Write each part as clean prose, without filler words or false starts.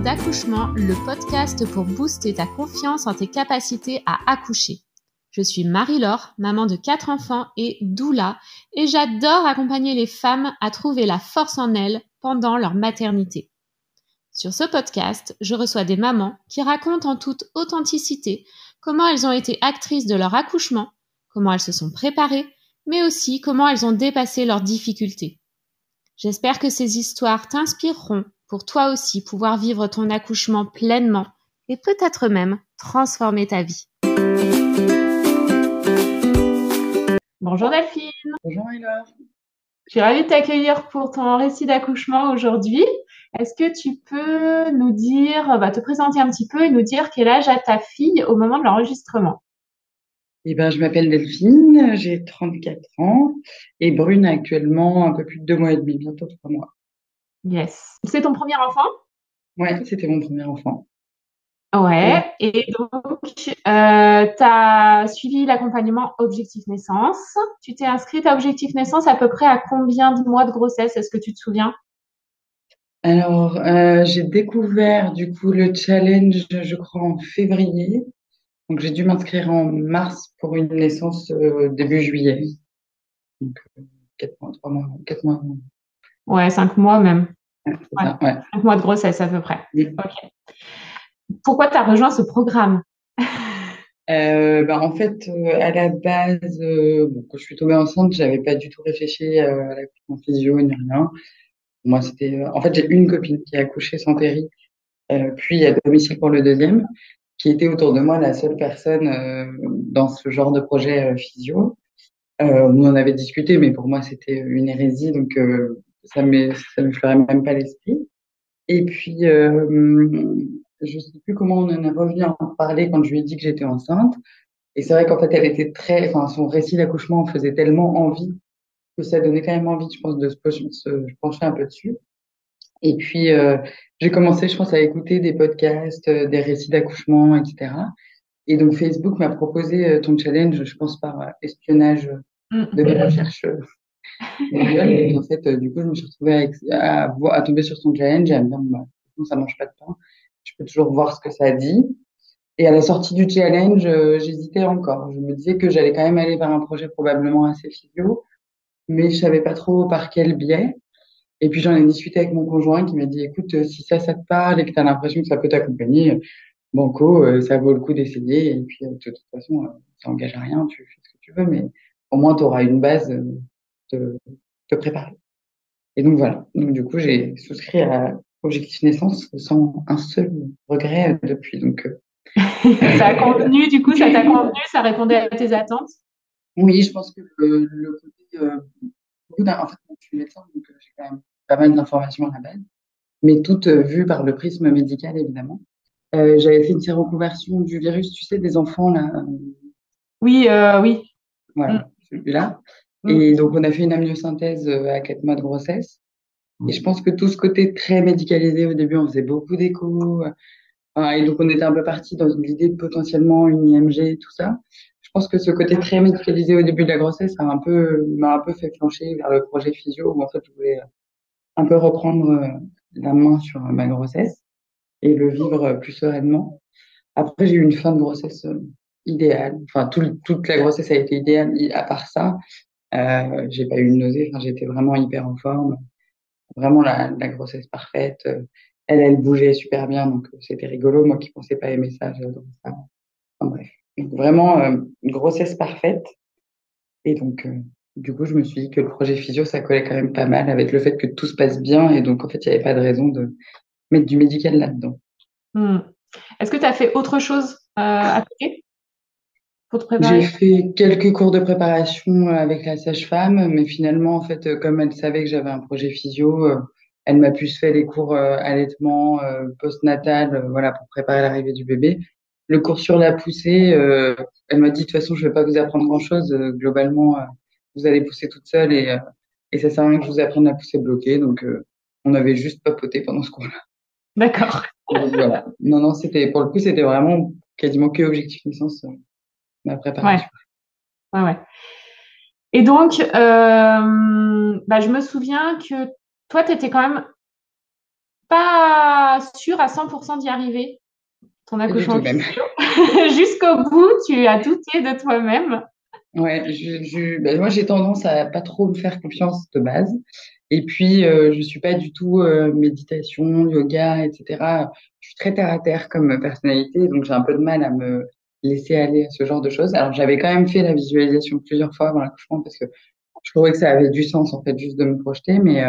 d'accouchement, le podcast pour booster ta confiance en tes capacités à accoucher. Je suis Marie-Laure, maman de 4 enfants et doula, et j'adore accompagner les femmes à trouver la force en elles pendant leur maternité. Sur ce podcast, je reçois des mamans qui racontent en toute authenticité comment elles ont été actrices de leur accouchement, comment elles se sont préparées, mais aussi comment elles ont dépassé leurs difficultés. J'espère que ces histoires t'inspireront pour toi aussi pouvoir vivre ton accouchement pleinement et peut-être même transformer ta vie. Bonjour Delphine. Bonjour Marie-Laure. Je suis ravie de t'accueillir pour ton récit d'accouchement aujourd'hui. Est-ce que tu peux nous dire, te présenter un petit peu et nous dire quel âge a ta fille au moment de l'enregistrement? Je m'appelle Delphine, j'ai 34 ans et Brune a actuellement un peu plus de 2 mois et demi, bientôt 3 mois. Yes. C'est ton premier enfant? Ouais, c'était mon premier enfant. Ouais, et donc, tu as suivi l'accompagnement Objectif Naissance. Tu t'es inscrite à Objectif Naissance à peu près à combien de mois de grossesse? Est-ce que tu te souviens? Alors, j'ai découvert du coup le challenge, je crois, en février. Donc, j'ai dû m'inscrire en mars pour une naissance début juillet. Donc, 4 mois, 3 mois, 4 mois. Ouais, 5 mois même. Ouais, c'est ça, ouais. 5 mois de grossesse à peu près. Oui. Ok. Pourquoi tu as rejoint ce programme? En fait, à la base, quand je suis tombée enceinte, j'avais pas du tout réfléchi à l'accouchement physio ni rien. Moi, c'était, en fait, j'ai une copine qui a accouché sans péri, puis à domicile pour le deuxième, qui était autour de moi la seule personne dans ce genre de projet physio. On en avait discuté, mais pour moi, c'était une hérésie, donc ça m'effleurait même pas l'esprit. Et puis, je sais plus comment on en est revenu à en parler quand je lui ai dit que j'étais enceinte. Et c'est vrai qu'en fait, elle était son récit d'accouchement faisait tellement envie que ça donnait quand même envie, je pense, de se pencher un peu dessus. Et puis, j'ai commencé, je pense, à écouter des podcasts, des récits d'accouchement, etc. Et donc, Facebook m'a proposé ton challenge, je pense, par espionnage de mes recherches Google. Et en fait, du coup, je me suis retrouvée à tomber sur ton challenge et à me dire, bon, ça mange pas de pain. Je peux toujours voir ce que ça dit. Et à la sortie du challenge, j'hésitais encore. Je me disais que j'allais quand même aller vers un projet probablement assez physio, mais je savais pas trop par quel biais. Et puis j'en ai discuté avec mon conjoint qui m'a dit, écoute, si ça te parle et que tu as l'impression que ça peut t'accompagner, banco, ça vaut le coup d'essayer. Et puis de toute façon, ça engage à rien, tu fais ce que tu veux, mais au moins tu auras une base de te préparer. Et donc voilà. Donc du coup, j'ai souscrit à Objectif Naissance sans un seul regret depuis. Donc Ça a convenu, du coup, ça t'a convenu, ça répondait à tes attentes? oui, je pense que le côté en fait, moi, je suis médecin, donc j'ai quand même pas mal d'informations à la base, mais toutes vues par le prisme médical, évidemment. J'avais fait une séroconversion du virus, tu sais, des enfants, là. Oui, oui. Voilà, celui-là. Mm. Et donc, on a fait une amniosynthèse à 4 mois de grossesse. Et je pense que tout ce côté très médicalisé, au début, on faisait beaucoup d'échos. Et donc, on était un peu parti dans l'idée de potentiellement une IMG, tout ça. Je pense que ce côté très médicalisé au début de la grossesse m'a un peu fait flancher vers le projet physio, où en fait, je voulais un peu reprendre la main sur ma grossesse et le vivre plus sereinement. Après, j'ai eu une fin de grossesse idéale. Enfin, toute la grossesse a été idéale. À part ça, j'ai pas eu de nausée. Enfin, j'étais vraiment hyper en forme. Vraiment la grossesse parfaite. Elle bougeait super bien, donc c'était rigolo. Moi qui pensais pas aimer ça, j'adorais ça. Enfin, bref. Donc, vraiment une grossesse parfaite. Et donc, du coup, je me suis dit que le projet physio, ça collait quand même pas mal avec le fait que tout se passe bien. Et donc, en fait, il n'y avait pas de raison de mettre du médical là-dedans. Mm. Est-ce que tu as fait autre chose à côté pour te J'ai préparer? fait quelques cours de préparation avec la sage-femme, mais finalement, en fait, comme elle savait que j'avais un projet physio, elle m'a plus fait les cours allaitement, postnatal, voilà, pour préparer l'arrivée du bébé. Le cours sur la poussée, elle m'a dit, de toute façon, je vais pas vous apprendre grand-chose. Globalement, vous allez pousser toute seule et ça sert à rien que je vous apprenne à pousser bloqué. Donc, on avait juste papoté pendant ce cours-là. D'accord. Donc, voilà. Non, non, pour le coup, c'était vraiment quasiment que objectif naissance, ma Ouais, préparation. ouais. Et donc, je me souviens que toi, tu étais quand même pas sûre à 100% d'y arriver, ton Pas du accouchement tout de même. physio. Jusqu'au bout, tu as douté de toi-même. Ouais, ben, moi j'ai tendance à pas trop me faire confiance de base. Et puis je suis pas du tout méditation, yoga, etc. Je suis très terre à terre comme personnalité, donc j'ai un peu de mal à me laisser aller à ce genre de choses. Alors j'avais quand même fait la visualisation plusieurs fois avant l'accouchement parce que je trouvais que ça avait du sens en fait juste de me projeter, mais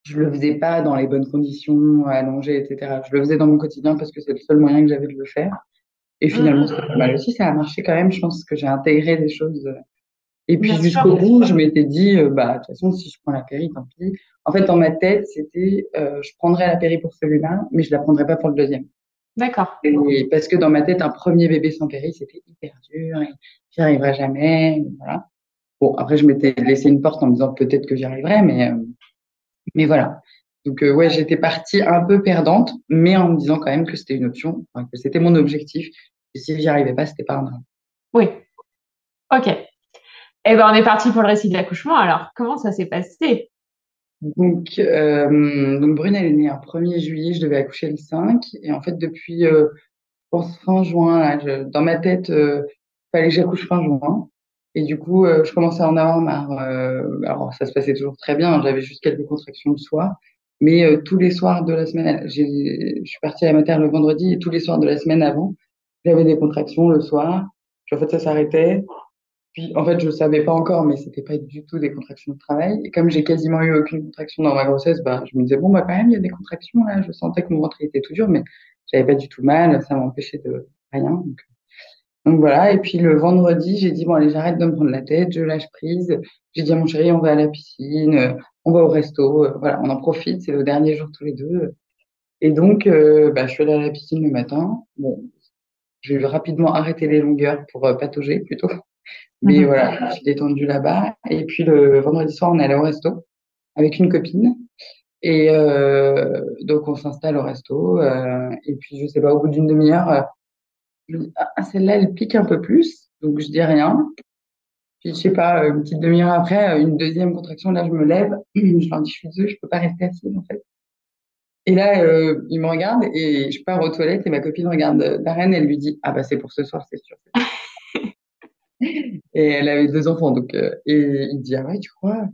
je le faisais pas dans les bonnes conditions, allongé, etc. Je le faisais dans mon quotidien parce que c'est le seul moyen que j'avais de le faire. Et finalement, Mm, c'était pas mal aussi. Ça a marché quand même. Je pense que j'ai intégré des choses. Et puis bien jusqu'au sûr. bout, je m'étais dit, bah, de toute façon, si je prends la péri, tant pis. En fait, dans ma tête, c'était, je prendrais la péri pour celui-là, mais je la prendrais pas pour le deuxième. D'accord. Et parce que dans ma tête, un premier bébé sans péri, c'était hyper dur et j'y arriverai jamais. Et voilà. Bon, après, je m'étais laissé une porte en me disant peut-être que j'y arriverai, mais voilà. Donc, ouais, j'étais partie un peu perdante, mais en me disant quand même que c'était une option, enfin, que c'était mon objectif. Et si j'y arrivais pas, c'était pas un drame. Oui. Ok. Eh ben, on est parti pour le récit de l'accouchement. Alors, comment ça s'est passé? Donc Brune, elle est née un 1er juillet, je devais accoucher le 5. Et en fait, depuis, je pense, fin juin, là, dans ma tête, fallait que j'accouche fin juin. Et du coup, je commençais à en avoir marre. Alors, ça se passait toujours très bien, hein, j'avais juste quelques contractions le soir. Mais tous les soirs de la semaine, je suis partie à la mater le vendredi et tous les soirs de la semaine avant, j'avais des contractions le soir. Puis en fait, ça s'arrêtait. Puis, en fait, je savais pas encore, mais c'était pas du tout des contractions de travail. Et comme j'ai quasiment eu aucune contraction dans ma grossesse, bah, je me disais, bon, bah, quand même, il y a des contractions, là. Je sentais que mon ventre il était tout dur, mais j'avais pas du tout mal. Ça m'empêchait de rien. Donc voilà. Et puis, le vendredi, j'ai dit, bon, allez, j'arrête de me prendre la tête, je lâche prise. J'ai dit à mon chéri, on va à la piscine, on va au resto, voilà, on en profite. C'est le dernier jour tous les deux. Et donc, bah, je suis allée à la piscine le matin. Bon, j'ai rapidement arrêté les longueurs pour patauger plutôt. Mais Mhm. voilà, je me suis détendue là-bas. Et puis le vendredi soir, on est allé au resto avec une copine. Et donc on s'installe au resto. Et puis je sais pas, au bout d'une demi-heure, je me dis, ah, celle-là, elle pique un peu plus. Donc je dis rien. Puis je sais pas, une petite demi-heure après, une deuxième contraction, là je me lève. Je leur dis, je suis désolée, je peux pas rester assise en fait. Et là, il me regarde et je pars aux toilettes et ma copine regarde Darren et elle lui dit, ah bah c'est pour ce soir, c'est sûr. Et elle avait 2 enfants, donc et il dit, ah ouais, tu crois?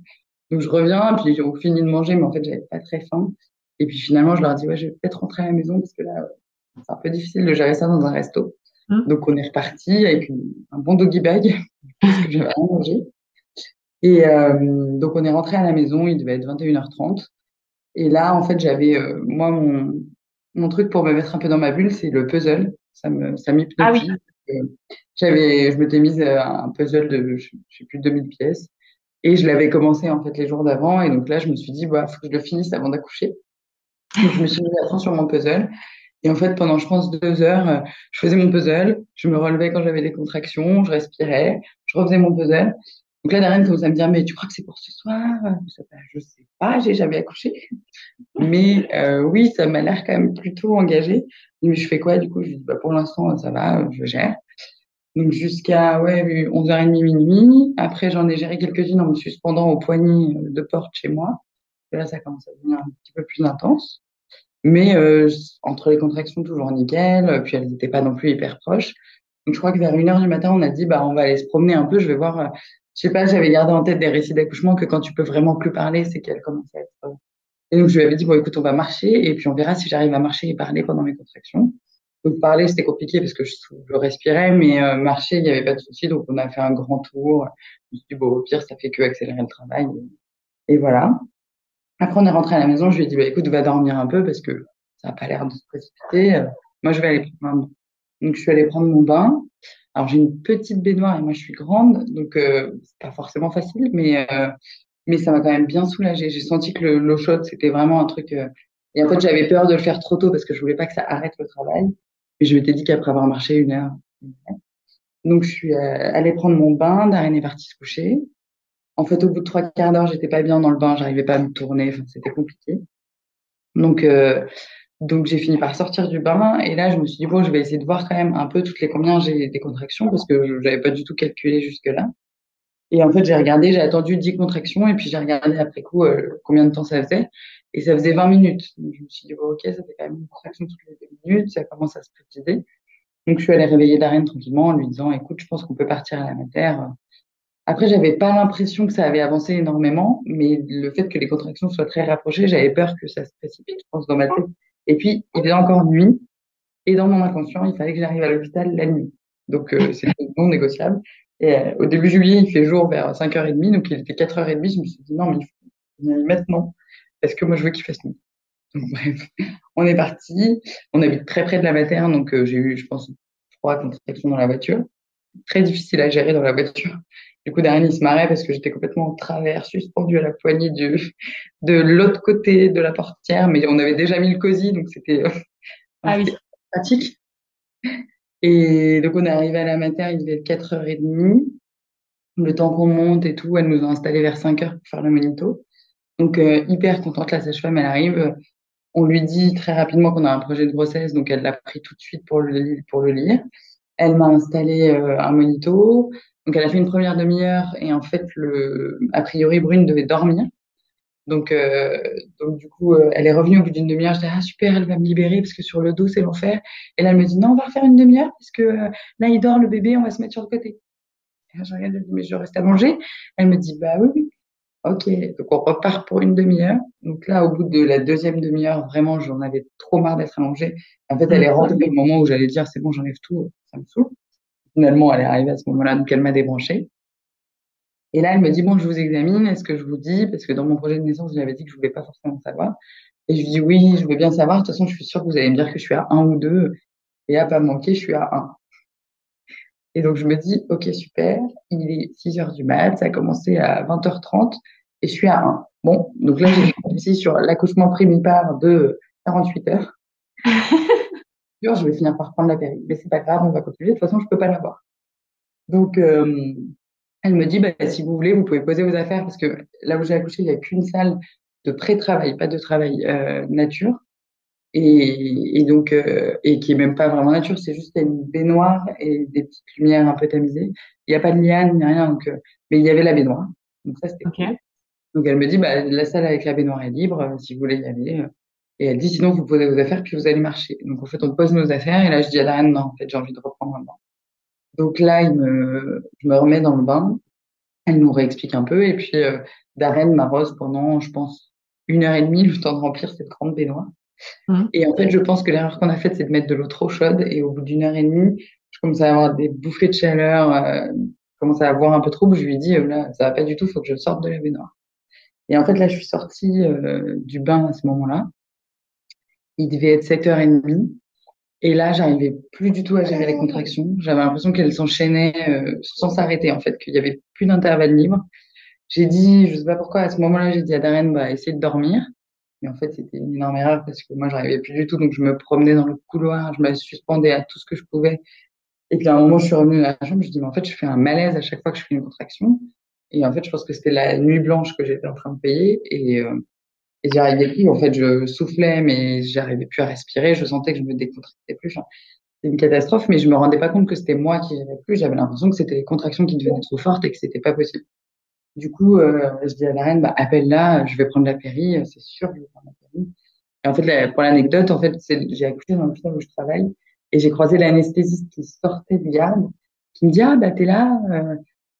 Donc je reviens, puis on finit de manger, mais en fait, j'avais pas très faim. Et puis finalement, je leur dis, ouais, je vais peut-être rentrer à la maison parce que là, c'est un peu difficile de gérer ça dans un resto. Mhm. Donc on est reparti avec un bon doggy bag parce que j'avais rien mangé. Et donc on est rentré à la maison, il devait être 21h30. Et là, en fait, j'avais, moi, mon truc pour me mettre un peu dans ma bulle, c'est le puzzle. Ça Ah oui. m'hypnotise. Je m'étais mise un puzzle de, je sais plus, 2000 pièces. Et je l'avais commencé en fait les jours d'avant. Et donc là, je me suis dit, bah, faut que je le finisse avant d'accoucher. Donc je me suis mise à fond sur mon puzzle. Et en fait, pendant, je pense, 2 heures, je faisais mon puzzle. Je me relevais quand j'avais des contractions, je respirais, je refaisais mon puzzle. Donc là, Darren commence à me dire, mais tu crois que c'est pour ce soir? Je sais pas, j'ai jamais accouché. Mais oui, ça m'a l'air quand même plutôt engagé. Mais je fais quoi du coup? Je lui dis, bah, pour l'instant, ça va, je gère. Donc jusqu'à ouais, 11h30, minuit. Après, j'en ai géré quelques-unes en me suspendant au poignet de porte chez moi. Et là, ça commence à devenir un petit peu plus intense. Mais entre les contractions, toujours nickel. Puis elles n'étaient pas non plus hyper proches. Donc je crois que vers 1h du matin, on a dit, bah, on va aller se promener un peu. Je vais voir. Je sais pas, j'avais gardé en tête des récits d'accouchement que quand tu peux vraiment plus parler, c'est qu'elle commence à être. Et donc je lui avais dit, bon, écoute, on va marcher et puis on verra si j'arrive à marcher et parler pendant mes contractions. Donc parler, c'était compliqué parce que je respirais, mais marcher, il n'y avait pas de souci. Donc on a fait un grand tour. Je me suis dit, bon, au pire, ça fait que accélérer le travail. Et voilà. Après, on est rentré à la maison. Je lui ai dit, bah, écoute, va dormir un peu parce que ça n'a pas l'air de se précipiter. Moi, je vais aller prendre un bain. Donc je suis allée prendre mon bain. Alors j'ai une petite baignoire et moi je suis grande, donc c'est pas forcément facile, mais ça m'a quand même bien soulagée. J'ai senti que l'eau chaude, c'était vraiment un truc. Et en fait, j'avais peur de le faire trop tôt parce que je voulais pas que ça arrête le travail. Et je m'étais dit qu'après avoir marché 1 heure. Donc, je suis allée prendre mon bain. Darren est parti se coucher. En fait, au bout de 3 quarts d'heure, j'étais pas bien dans le bain. J'arrivais pas à me tourner. Enfin, c'était compliqué. Donc, donc j'ai fini par sortir du bain. Et là, je me suis dit, bon, je vais essayer de voir quand même un peu toutes les combien j'ai des contractions parce que j'avais pas du tout calculé jusque-là. Et en fait, j'ai regardé, j'ai attendu 10 contractions et puis j'ai regardé après coup combien de temps ça faisait. Et ça faisait 20 minutes. Donc, je me suis dit, bon, ok, ça fait quand même une contraction toutes les 2 minutes, ça commence à se préciser. Donc, je suis allée réveiller Darren tranquillement en lui disant, écoute, je pense qu'on peut partir à la mater. Après, j'avais pas l'impression que ça avait avancé énormément, mais le fait que les contractions soient très rapprochées, j'avais peur que ça se précipite, je pense, dans ma tête. Et puis, il est encore nuit. Et dans mon inconscient, il fallait que j'arrive à l'hôpital la nuit. Donc, c'était non négociable. Et au début juillet, il fait jour vers 5h30, donc il était 4h30. Je me suis dit, non, mais il faut y aller maintenant, parce que moi, je veux qu'il fasse nuit. Donc, bref, on est parti. On habite très près de la materne, donc j'ai eu, je pense, 3 contractions dans la voiture. Très difficile à gérer dans la voiture. Du coup, Darren, il se marrait parce que j'étais complètement en travers, suspendue à la poignée de l'autre côté de la portière, mais on avait déjà mis le cosy, donc c'était Ah oui. c'était pratique. Et donc, on est arrivé à la mater, il devait être 4h30. Le temps qu'on monte et tout, elle nous a installés vers 5h pour faire le monito. Donc, hyper contente, la sage-femme, elle arrive. On lui dit très rapidement qu'on a un projet de grossesse, donc elle l'a pris tout de suite pour le lire. Elle m'a installé un monito. Donc, elle a fait une première demi-heure et en fait, a priori, Brune devait dormir. Donc, euh, donc du coup, elle est revenue au bout d'une demi-heure. Je dis, ah super, elle va me libérer parce que sur le dos, c'est l'enfer. Et là, elle me dit, non, on va refaire une demi-heure parce que là, il dort, le bébé, on va se mettre sur le côté. Et là, je regarde, je dis, mais je reste allongée. Elle me dit, bah oui, oui. Ok, donc on repart pour une demi-heure. Donc là, au bout de la deuxième demi-heure, vraiment, j'en avais trop marre d'être allongée. En fait, elle est rentrée au moment où j'allais dire, c'est bon, j'enlève tout, ça me saoule. Finalement, elle est arrivée à ce moment-là, donc elle m'a débranchée. Et là, elle me dit, bon, je vous examine, est-ce que je vous dis, parce que dans mon projet de naissance, je lui avais dit que je voulais pas forcément savoir. Et je lui dis, oui, je veux bien savoir. De toute façon, je suis sûre que vous allez me dire que je suis à 1 ou 2. Et à pas manquer, je suis à 1. Et donc, je me dis, ok, super. Il est 6h du mat. Ça a commencé à 20h30 et je suis à 1. Bon, donc là, j'ai réussi sur l'accouchement primipare de 48 heures. Je vais finir par prendre la péri. Mais c'est pas grave, on va continuer. De toute façon, je peux pas l'avoir. Donc, elle me dit, bah, si vous voulez, vous pouvez poser vos affaires parce que là où j'ai accouché, il n'y a qu'une salle de pré-travail, pas de travail nature. Et donc, et qui est même pas vraiment nature, c'est juste une baignoire et des petites lumières un peu tamisées. Il n'y a pas de liane ni rien, donc, mais il y avait la baignoire. Donc ça, c'était cool. Ok. Donc elle me dit, bah, la salle avec la baignoire est libre, si vous voulez y aller. Et elle dit, sinon, vous posez vos affaires, puis vous allez marcher. Donc en fait, on pose nos affaires, et là, je dis à Darren, non, en fait, j'ai envie de reprendre un bain. Donc là, je me remets dans le bain, elle nous réexplique un peu, et puis Darren m'arrose pendant, je pense, 1h30, le temps de remplir cette grande baignoire. Mhm. Et en fait, je pense que l'erreur qu'on a faite, c'est de mettre de l'eau trop chaude. Et au bout d'1h30, je commençais à avoir des bouffées de chaleur, je commençais à avoir un peu trouble. Je lui ai dit, là, ça va pas du tout, il faut que je sorte de la baignoire. Et en fait, là, je suis sortie du bain à ce moment-là. Il devait être 7h30. Et là, j'arrivais plus du tout à gérer les contractions. J'avais l'impression qu'elles s'enchaînaient sans s'arrêter, en fait, qu'il y avait plus d'intervalle libre. J'ai dit, je sais pas pourquoi, à ce moment-là, j'ai dit à Darren, bah, essayer de dormir. Mais en fait, c'était une énorme erreur parce que moi, j'arrivais plus du tout. Donc, je me promenais dans le couloir, je me suspendais à tout ce que je pouvais. Et puis, à un moment, je suis revenue à la chambre, je dis, mais en fait, je fais un malaise à chaque fois que je fais une contraction. Et en fait, je pense que c'était la nuit blanche que j'étais en train de payer. Et j'y arrivais plus. En fait, je soufflais, mais j'arrivais plus à respirer. Je sentais que je me décontractais plus. Enfin, c'était une catastrophe, mais je me rendais pas compte que c'était moi qui n'irais plus. J'avais l'impression que c'était les contractions qui devenaient trop fortes et que c'était pas possible. Du coup, je dis à la reine, bah, appelle-la, je vais prendre la péri, c'est sûr, je vais prendre la péri. Et en fait, pour l'anecdote, en fait, j'ai accouché dans l'hôpital où je travaille et j'ai croisé l'anesthésiste qui sortait du garde, qui me dit, ah, bah, t'es là?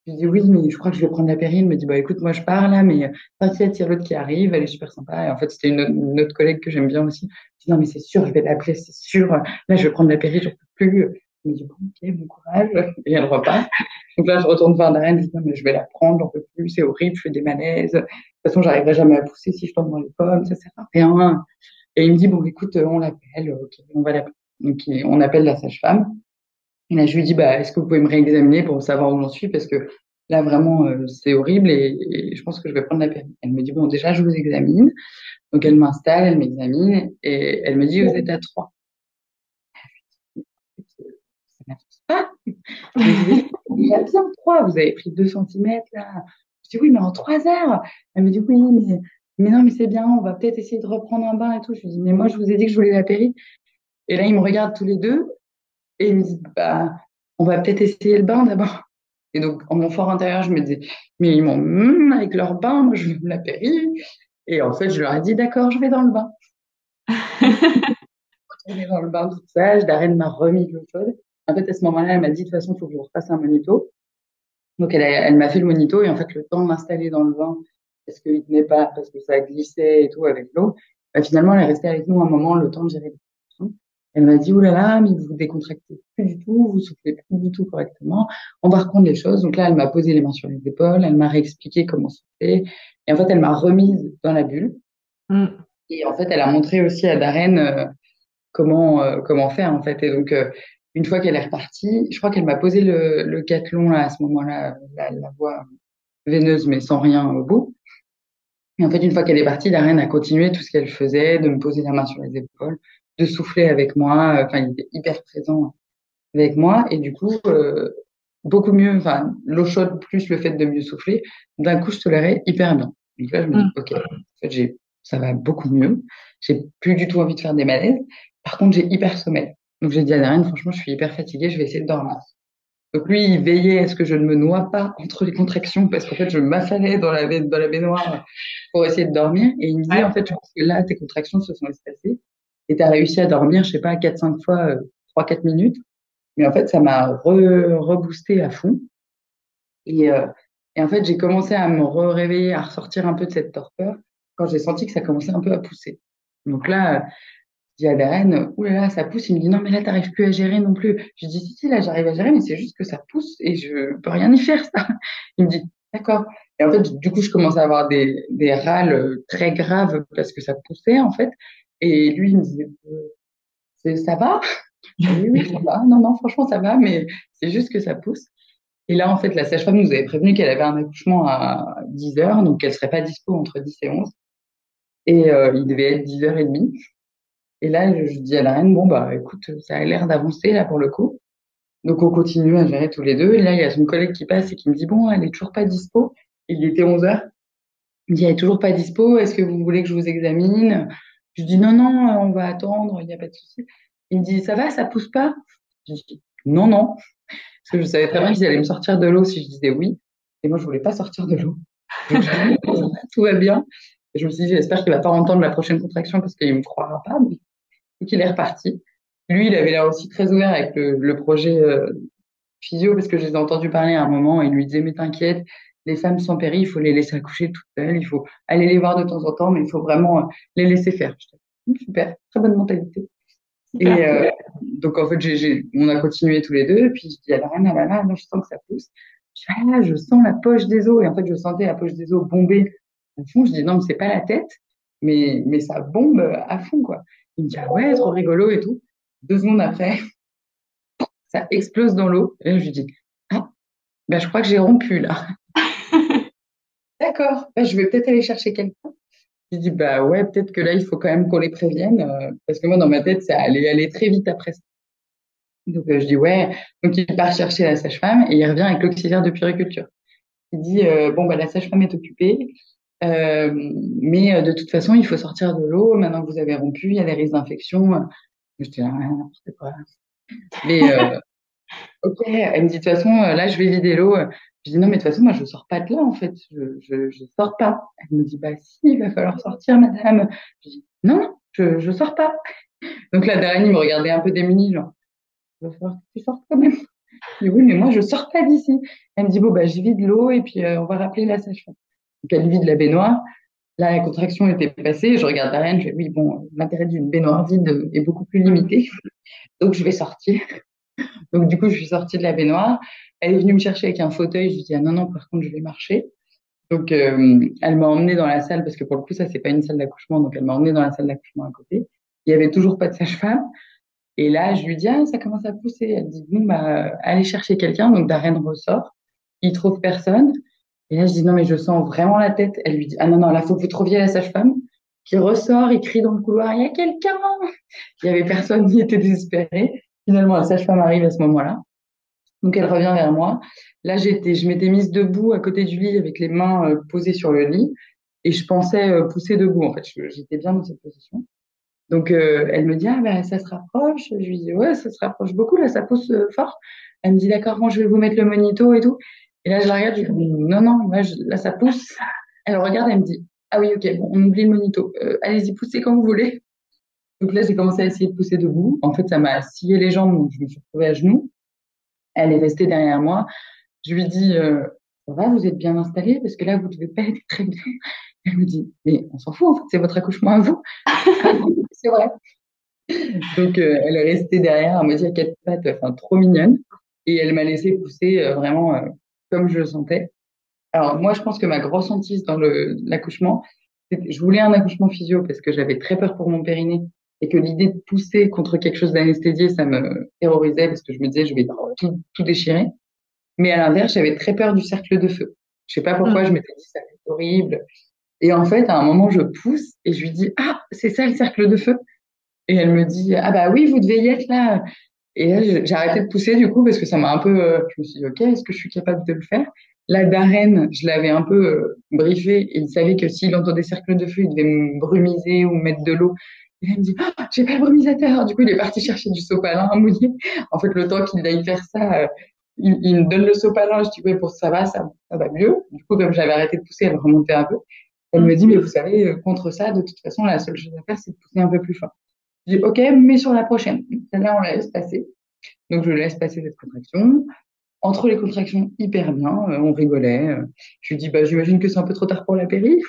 Je lui dis, oui, mais je crois que je vais prendre la péri. Il me dit, bah, écoute, moi, je pars là, mais t'inquiète, il y a l'autre qui arrive, elle est super sympa. Et en fait, c'était une autre collègue que j'aime bien aussi. Je dis, non, mais c'est sûr, je vais l'appeler, c'est sûr. Là, je vais prendre la péri, je peux plus. Elle me dit, bon, ok, bon courage. Et elle repart. Donc là, je retourne voir Darren, je dis, non, mais je vais la prendre, j'en peux plus, c'est horrible, je fais des malaises. De toute façon, j'arriverai jamais à pousser si je tombe dans les pommes, ça sert à rien. Et il me dit, bon, écoute, on l'appelle, ok, on va l'appeler. Donc, on appelle la sage-femme. Et là, je lui dis, bah, est-ce que vous pouvez me réexaminer pour savoir où j'en suis? Parce que là, vraiment, c'est horrible et je pense que je vais prendre la péri. Elle me dit, bon, déjà, je vous examine. Donc, elle m'installe, elle m'examine et elle me dit, vous êtes à 3. Ça n'avance pas. Je lui dis, il y a bien 3, vous avez pris 2 centimètres là. Je dis, oui, mais en 3 heures. Elle me dit, oui, mais non, mais c'est bien, on va peut-être essayer de reprendre un bain et tout. Je lui dis, mais moi, je vous ai dit que je voulais la péri. Et là, ils me regardent tous les deux et ils me disent, bah, on va peut-être essayer le bain d'abord. Et donc, en mon fort intérieur, je me disais, mais ils m'ont avec leur bain, moi je veux me la péri. Et en fait, je leur ai dit, d'accord, je vais dans le bain. On est dans le bain toute sage, Darren m'a remis de l'eau chaude. En fait, à ce moment-là, elle m'a dit, de toute façon, il faut que je vous refasse un monito. Donc, elle m'a fait le monito et en fait, le temps de m'installer dans le bain, parce qu'il tenait pas, parce que ça glissait et tout avec l'eau, bah, finalement, elle est restée avec nous un moment, le temps de gérer les contractions. Elle m'a dit, oulala, là là, mais vous décontractez plus du tout, vous soufflez plus du tout correctement. On va reprendre les choses. Donc là, elle m'a posé les mains sur les épaules, elle m'a réexpliqué comment souffler. Et en fait, elle m'a remise dans la bulle. Mm. Et en fait, elle a montré aussi à Darren comment faire en fait. Et donc une fois qu'elle est repartie, je crois qu'elle m'a posé le cathlon là à ce moment-là, la voie veineuse mais sans rien au bout. Et en fait, une fois qu'elle est partie, la reine a continué tout ce qu'elle faisait, de me poser la main sur les épaules, de souffler avec moi. Enfin, il était hyper présent avec moi et du coup beaucoup mieux. Enfin, l'eau chaude plus le fait de mieux souffler, d'un coup, je tolérais hyper bien. Donc là, je me dis, Mm. ok, en fait, ça va beaucoup mieux. J'ai plus du tout envie de faire des malaises. Par contre, j'ai hyper sommeil. Donc j'ai dit à Darren, franchement, je suis hyper fatiguée, je vais essayer de dormir. Donc lui, il veillait à ce que je ne me noie pas entre les contractions parce qu'en fait, je m'affalais dans la baignoire pour essayer de dormir. Et il me dit, Ouais. en fait, je pense que là, tes contractions se sont espacées et tu as réussi à dormir, je sais pas, 4-5 fois, 3-4 minutes. Mais en fait, ça m'a reboosté à fond. Et, euh, et en fait, j'ai commencé à me réveiller, à ressortir un peu de cette torpeur quand j'ai senti que ça commençait un peu à pousser. Donc là, je dis à Darren, ouh là là, ça pousse. Il me dit, non, mais là, t'arrives plus à gérer non plus. Je dis, si, là, j'arrive à gérer, mais c'est juste que ça pousse et je peux rien y faire, ça. Il me dit, d'accord. Et en fait, du coup, je commence à avoir des râles très graves parce que ça poussait, en fait. Et lui, il me disait, ça va? Oui, oui, ça va. Non, non, franchement, ça va, mais c'est juste que ça pousse. Et là, en fait, la sage-femme nous avait prévenu qu'elle avait un accouchement à 10 heures, donc qu'elle serait pas dispo entre 10 et 11. Et il devait être 10h30. Et là, je dis à la reine, bon, bah, écoute, ça a l'air d'avancer, là, pour le coup. Donc, on continue à gérer tous les deux. Et là, il y a son collègue qui passe et qui me dit, bon, elle est toujours pas dispo. Il était 11h. Il me dit, elle est toujours pas dispo. Est-ce que vous voulez que je vous examine? Je dis, non, non, on va attendre, il n'y a pas de souci. Il me dit, ça va, ça pousse pas? Je dis, non, non. Parce que je savais très bien qu'ils allaient me sortir de l'eau si je disais oui. Et moi, je voulais pas sortir de l'eau. Donc, je dis, tout va bien. Et je me suis dit, j'espère qu'il va pas entendre la prochaine contraction parce qu'il me croira pas. Donc, il est reparti. Lui, il avait l'air aussi très ouvert avec le projet physio parce que je les ai entendus parler à un moment et il lui disait, mais t'inquiète, les femmes sans péri, il faut les laisser accoucher toutes seules, il faut aller les voir de temps en temps, mais il faut vraiment les laisser faire. Je dis, super, très bonne mentalité. Super. Et donc, en fait, on a continué tous les deux. Puis, je dis à la reine, ah là là, je sens que ça pousse. Je dis, ah là, je sens la poche des os. Et en fait, je sentais la poche des os bomber à fond. Je dis, non, mais c'est pas la tête, mais ça bombe à fond, quoi. Il me dit, ah ouais, trop rigolo et tout. 2 secondes après, ça explose dans l'eau. Et là, je lui dis, ah, ben, je crois que j'ai rompu, là. D'accord, ben, je vais peut-être aller chercher quelqu'un. Je dis, bah ouais, peut-être que là, il faut quand même qu'on les prévienne. Parce que moi, dans ma tête, ça allait aller très vite après ça. Donc, je dis, ouais. Donc, il part chercher la sage-femme et il revient avec l'auxiliaire de puériculture. Il dit, bon, bah, la sage-femme est occupée, euh, mais de toute façon, il faut sortir de l'eau. Maintenant que vous avez rompu, il y a des risques d'infection. Je dis, ah, n'importe quoi. Mais, ok, elle me dit, de toute façon, là, je vais vider l'eau. Je dis, non, mais de toute façon, moi, je sors pas de là, en fait. Je sors pas. Elle me dit, bah, si, il va falloir sortir, madame. Je dis, non, non, je sors pas. Donc, là, derrière, il me regardait un peu démuni, genre, il va falloir que tu sortes quand même. Je dis, oui, mais moi, je sors pas d'ici. Elle me dit, bon, bah, je vide l'eau et puis on va rappeler la sage-femme. Donc, elle vide la baignoire. Là, la contraction était passée. Je regarde Ariane, je fais, oui, bon, l'intérêt d'une baignoire vide est beaucoup plus limité. Donc, je vais sortir. Donc, du coup, je suis sortie de la baignoire. Elle est venue me chercher avec un fauteuil. Je lui dis, ah non, non, par contre, je vais marcher. Donc, elle m'a emmenée dans la salle parce que pour le coup, ça, c'est pas une salle d'accouchement. Donc, elle m'a emmenée dans la salle d'accouchement à côté. Il y avait toujours pas de sage-femme. Et là, je lui dis, ah, ça commence à pousser. Elle dit, bon, bah, allez chercher quelqu'un. Donc, Darren ressort. Il trouve personne. Et là, je dis, non, mais je sens vraiment la tête. Elle lui dit, ah non, non, là, faut que vous trouviez la sage-femme. Qui ressort, il crie dans le couloir, il y a quelqu'un. Il y avait personne, il était désespéré. Finalement, la sage-femme arrive à ce moment-là. Donc, elle revient vers moi. Là, je m'étais mise debout à côté du lit avec les mains posées sur le lit. Et je pensais pousser debout. En fait, j'étais bien dans cette position. Donc, elle me dit, ah, ben, ça se rapproche. Je lui dis, ouais, ça se rapproche beaucoup, là, ça pousse fort. Elle me dit, d'accord, moi, je vais vous mettre le monito et tout. Et là, je la regarde, je dis, non, non, là, ça pousse. Elle regarde, elle me dit, ah oui, ok, bon, on oublie le monito. Allez-y, poussez quand vous voulez. Donc là, j'ai commencé à essayer de pousser debout. En fait, ça m'a scié les jambes, donc je me suis retrouvée à genoux. Elle est restée derrière moi. Je lui dis, ça va, vous êtes bien installée parce que là, vous devez pas être très bien. Elle me dit, mais on s'en fout, en fait, c'est votre accouchement à vous. C'est vrai. Donc, elle est restée derrière à me dire quatre pattes, enfin, trop mignonne. Et elle m'a laissé pousser vraiment comme je le sentais. Alors, moi, je pense que ma grosse hantise dans l'accouchement, c'est que je voulais un accouchement physio parce que j'avais très peur pour mon périnée et que l'idée de pousser contre quelque chose d'anesthésié, ça me terrorisait parce que je me disais, je vais tout déchirer. Mais à l'inverse, j'avais très peur du cercle de feu. Je sais pas pourquoi, je m'étais dit, ça va être horrible. Et en fait, à un moment, je pousse et je lui dis, ah, c'est ça le cercle de feu? Et elle me dit, ah bah oui, vous devez y être là. Et là, j'ai arrêté de pousser du coup parce que ça m'a un peu. Je me suis dit, ok, est-ce que je suis capable de le faire? La Darren, je l'avais un peu briefé et il savait que s'il entendait cercle de feu, il devait me brumiser ou me mettre de l'eau. Et là, il me dit, ah, j'ai pas le brumisateur. Du coup, il est parti chercher du sopalin à mouiller. En fait, le temps qu'il aille faire ça, il me donne le sopalin. Je dis, oui, pour ça va mieux. Du coup, comme j'avais arrêté de pousser, elle remontait un peu. Elle me dit, mais vous savez, contre ça, de toute façon, la seule chose à faire, c'est de pousser un peu plus fort. Je dis, OK, mais sur la prochaine. Celle-là, on la laisse passer. Donc, je laisse passer cette contraction. Entre les contractions, hyper bien, on rigolait. Je lui dis, bah, j'imagine que c'est un peu trop tard pour la péri.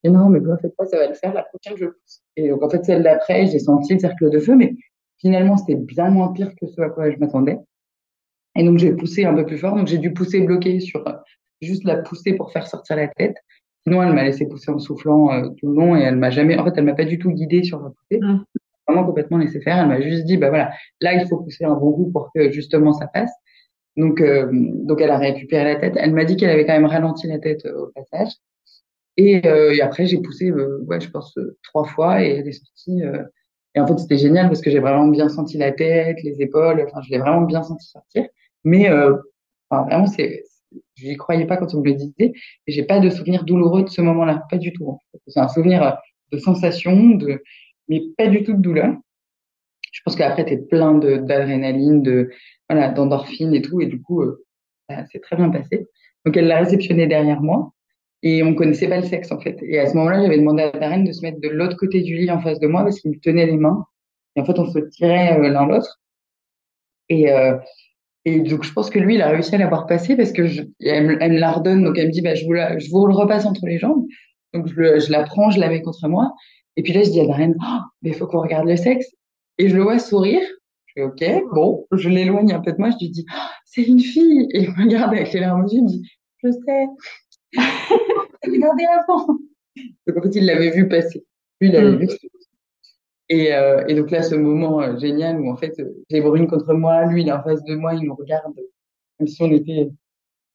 Et non, mais vous en faites pas, ça va le faire. La prochaine, je pousse. Et donc, en fait, celle d'après, j'ai senti le cercle de feu, mais finalement, c'était bien moins pire que ce à quoi je m'attendais. Et donc, j'ai poussé un peu plus fort. Donc, j'ai dû pousser bloqué sur juste la pousser pour faire sortir la tête. Sinon, elle m'a laissé pousser en soufflant tout le long et elle m'a jamais, en fait, elle m'a pas du tout guidée sur la poussée. Vraiment complètement laissé faire. Elle m'a juste dit, bah voilà, là, il faut pousser un bon coup pour que justement ça passe. Donc elle a récupéré la tête. Elle m'a dit qu'elle avait quand même ralenti la tête au passage. Et après, j'ai poussé, ouais, je pense, 3 fois et elle est sortie. Et en fait, c'était génial parce que j'ai vraiment bien senti la tête, les épaules. Enfin, je l'ai vraiment bien senti sortir. Mais enfin, vraiment, je n'y croyais pas quand on me le disait. Et j'ai pas de souvenir douloureux de ce moment-là. Pas du tout, en fait. C'est un souvenir de sensation, mais pas du tout de douleur. Je pense qu'après, tu es plein d'adrénaline, voilà, d'endorphine et tout. Et du coup, ça s'est très bien passé. Donc, elle l'a réceptionné derrière moi. Et on connaissait pas le sexe, en fait. Et à ce moment-là, j'avais demandé à Darren de se mettre de l'autre côté du lit en face de moi parce qu'il me tenait les mains. Et en fait, on se tirait l'un l'autre. Et, euh, et donc, je pense que lui, il a réussi à l'avoir passé parce que elle me la redonne. Donc, elle me dit, bah, je vous le repasse entre les jambes. Donc, je la prends, je la mets contre moi. Et puis là, je dis à Darren, oh, mais il faut qu'on regarde le sexe. Et je le vois sourire. Je fais, OK, bon, je l'éloigne un peu de moi. Je lui dis, oh, c'est une fille. Et il me regarde avec les larmes aux yeux. Il me dit, je sais, regardez avant. Donc, en fait, il l'avait vu passer. Lui, il avait vu. Et donc là, ce moment génial où en fait, j'ai Brune contre moi, lui, il est en face de moi, il nous regarde comme si on était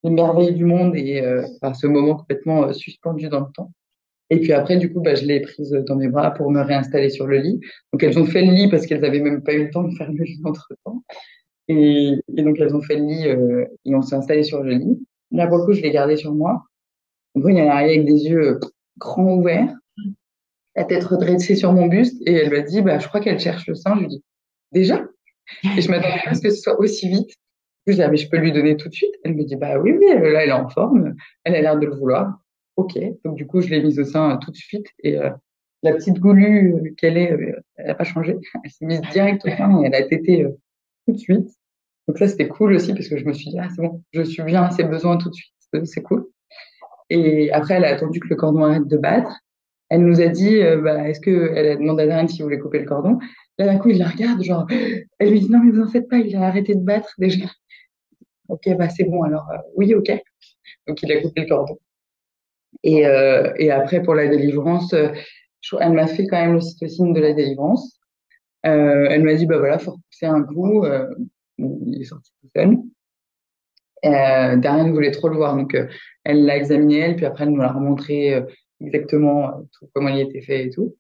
les merveilles du monde et enfin, ce moment complètement suspendu dans le temps. Et puis après, du coup, bah, je l'ai prise dans mes bras pour me réinstaller sur le lit. Donc elles ont fait le lit parce qu'elles avaient même pas eu le temps de faire le lit entre-temps. Et donc elles ont fait le lit et on s'est installé sur le lit. Là, pour le coup, je l'ai gardé sur moi. Brune, elle est arrivée avec des yeux grands ouverts, la tête redressée sur mon buste et elle m'a dit, bah, je crois qu'elle cherche le sein. Je lui dis, déjà? Et je m'attendais pas à ce que ce soit aussi vite. Je dis, ah, mais je peux lui donner tout de suite. Elle me dit, bah oui, oui, là, elle est en forme. Elle a l'air de le vouloir. OK. Donc, du coup, je l'ai mise au sein tout de suite. Et la petite goulue qu'elle est, elle n'a pas changé. Elle s'est mise direct au sein et elle a tété tout de suite. Donc, ça, c'était cool aussi parce que je me suis dit, ah, c'est bon, je suis bien à ses besoins tout de suite. C'est cool. Et après, elle a attendu que le cordon arrête de battre. Elle nous a dit, bah, elle a demandé à Darren s'il voulait couper le cordon. Là, d'un coup, il la regarde, genre, elle lui dit, non, mais vous en faites pas, il a arrêté de battre déjà. Ok, bah, c'est bon, alors, oui, ok. Donc, il a coupé le cordon. Et après, pour la délivrance, elle m'a fait quand même l'ocytocine de la délivrance. Elle m'a dit, bah voilà, faut repousser un coup. Il est sorti tout seul. Darren voulait trop le voir, donc elle l'a examiné, elle, puis après, elle nous l'a remontré exactement tout, comment il était fait et tout.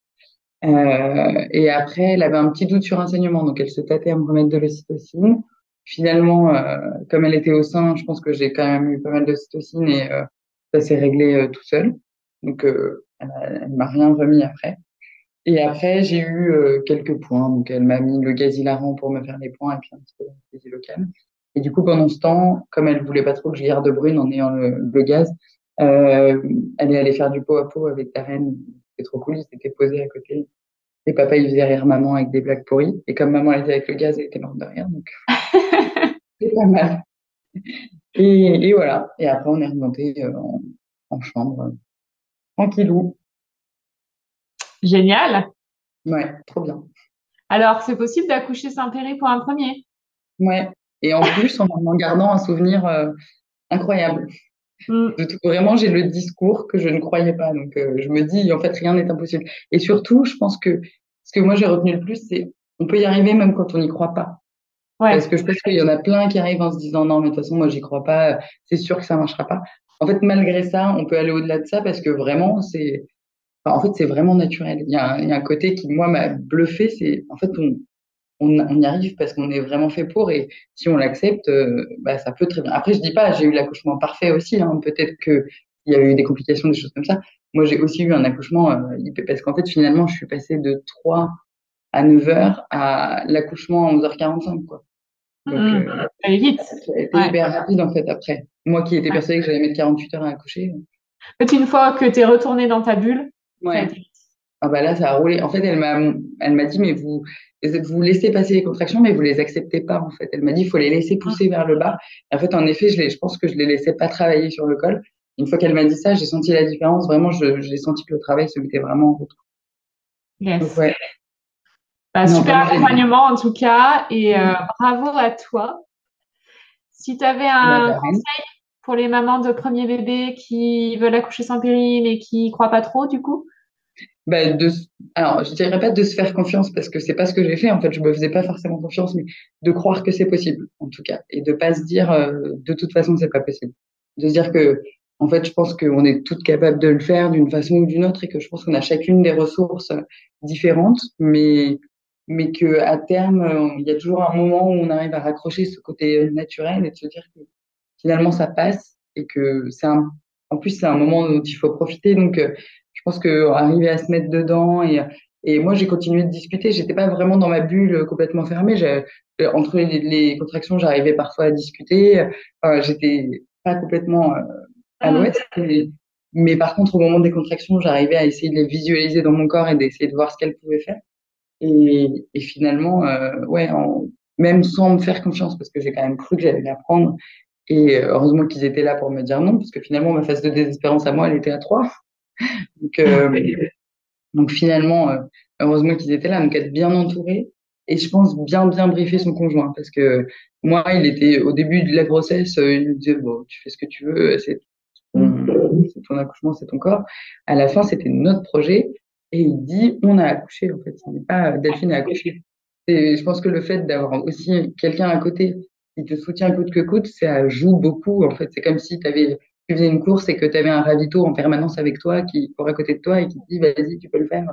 Et après, elle avait un petit doute sur un saignement, donc elle se tâtait à me remettre de l'ocytocine. Finalement, comme elle était au sein, je pense que j'ai quand même eu pas mal d'ocytocine et ça s'est réglé tout seul. Donc, elle m'a rien remis après. Et après, j'ai eu quelques points. Donc, elle m'a mis le gaz hilarant pour me faire les points et puis un petit peu d'anesthésie locale. Et du coup, pendant ce temps, comme elle voulait pas trop que je garde Brune en ayant le gaz, elle est allée faire du pot à pot avec ta reine. C'était trop cool, ils s'étaient posés à côté. Et papa, il faisait rire maman avec des blagues pourries. Et comme maman, elle était avec le gaz, elle était morte de rire. Donc, c'est pas mal. Et voilà. Et après, on est remonté en chambre, tranquillou. Génial. Ouais, trop bien. Alors, c'est possible d'accoucher Saint-Péry pour un premier? Ouais. Et en plus, en gardant un souvenir incroyable. Mm. Vraiment, j'ai le discours que je ne croyais pas. Donc, je me dis, en fait, rien n'est impossible. Et surtout, je pense que ce que moi j'ai retenu le plus, c'est on peut y arriver même quand on n'y croit pas. Parce Ouais. que je pense qu'il y en a plein qui arrivent en se disant non, mais de toute façon, moi, j'y crois pas. C'est sûr que ça marchera pas. En fait, malgré ça, on peut aller au-delà de ça parce que vraiment, en fait, c'est vraiment naturel. Il y a un côté qui, moi, m'a bluffé. C'est, en fait, on y arrive parce qu'on est vraiment fait pour et si on l'accepte, bah, ça peut très bien. Après, je dis pas, j'ai eu l'accouchement parfait aussi, hein. Peut-être que il y a eu des complications, des choses comme ça. Moi, j'ai aussi eu un accouchement, parce qu'en fait, finalement, je suis passée de 3 à 9 heures à l'accouchement à 11h45, quoi. Donc, Ça allait vite. ça a été Ouais. hyper rapide, en fait, après. Moi qui étais persuadée que j'allais mettre 48 heures à accoucher. En fait, une fois que tu es retournée dans ta bulle, ça a Ouais. été vite. Ah bah là, ça a roulé. En fait, elle m'a dit, mais vous laissez passer les contractions, mais vous les acceptez pas, en fait. Elle m'a dit, il faut les laisser pousser vers le bas. Et en fait, en effet, je pense que je les laissais pas travailler sur le col. Une fois qu'elle m'a dit ça, j'ai senti la différence. Vraiment, j'ai senti que le travail se mettait vraiment en route. Donc, Yes. ouais. Bah, Non, super vraiment génial. accompagnement en tout cas et bravo à toi. Si tu avais Bah, un pareil. conseil pour les mamans de premier bébé qui veulent accoucher sans péri mais qui croient pas trop du coup? Bah, alors, je dirais pas de se faire confiance parce que c'est pas ce que j'ai fait. En fait, je me faisais pas forcément confiance, mais de croire que c'est possible, en tout cas. Et de pas se dire, de toute façon, c'est pas possible. De se dire que, en fait, je pense qu'on est toutes capables de le faire d'une façon ou d'une autre et que je pense qu'on a chacune des ressources différentes, mais que à terme, il y a toujours un moment où on arrive à raccrocher ce côté naturel et de se dire que finalement, ça passe et que en plus, c'est un moment dont il faut profiter. Donc, je pense que arriver à se mettre dedans et moi, j'ai continué de discuter. J'étais pas vraiment dans ma bulle complètement fermée. Entre les contractions, j'arrivais parfois à discuter. J'étais pas complètement à Hmm. l'ouest. Mais par contre, au moment des contractions, j'arrivais à essayer de les visualiser dans mon corps et d'essayer de voir ce qu'elles pouvaient faire. Et finalement, ouais, même sans me faire confiance, parce que j'ai quand même cru que j'allais l'apprendre. Et heureusement qu'ils étaient là pour me dire non, parce que finalement, ma phase de désespérance à moi, elle était à 3. Donc, donc finalement, heureusement qu'ils étaient là, donc être bien entouré. Et je pense bien briefer son conjoint, parce que moi, il était au début de la grossesse, il me disait, bon, tu fais ce que tu veux, c'est ton accouchement, c'est ton corps. À la fin, c'était notre projet. Et il dit, on a accouché, en fait. Ce n'est pas Delphine a accouché. Et je pense que le fait d'avoir aussi quelqu'un à côté qui te soutient coûte que coûte, ça joue beaucoup. En fait, c'est comme si tu faisais une course et que tu avais un ravito en permanence avec toi qui court à côté de toi et qui te dit, vas-y, tu peux le faire.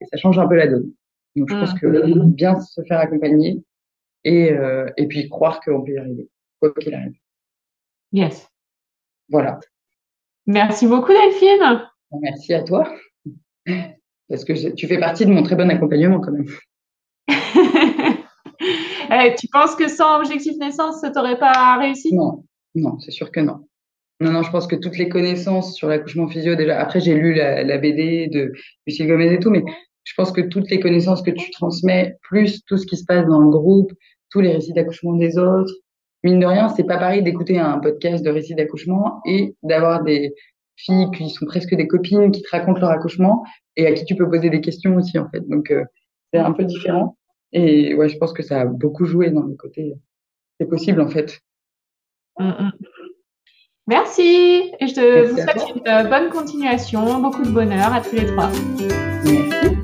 Et ça change un peu la donne. Donc, je pense Hmm. que bien se faire accompagner et puis croire qu'on peut y arriver, quoi qu'il arrive. Yes. Voilà. Merci beaucoup Delphine. Merci à toi. Parce que tu fais partie de mon très bon accompagnement quand même. Tu penses que sans objectif naissance, ça t'aurait pas réussi? Non, non, c'est sûr que non. Non, je pense que toutes les connaissances sur l'accouchement physio, déjà, après j'ai lu la BD de Lucille Gomez et tout, mais je pense que toutes les connaissances que tu transmets, plus tout ce qui se passe dans le groupe, tous les récits d'accouchement des autres, mine de rien, c'est pas pareil d'écouter un podcast de récits d'accouchement et d'avoir des filles qui sont presque des copines qui te racontent leur accouchement et à qui tu peux poser des questions aussi, en fait. Donc, c'est un peu différent. Et ouais, je pense que ça a beaucoup joué dans le côté, c'est possible, en fait. Merci et je vous Merci à souhaite toi. une bonne continuation, beaucoup de bonheur à tous les trois. Merci.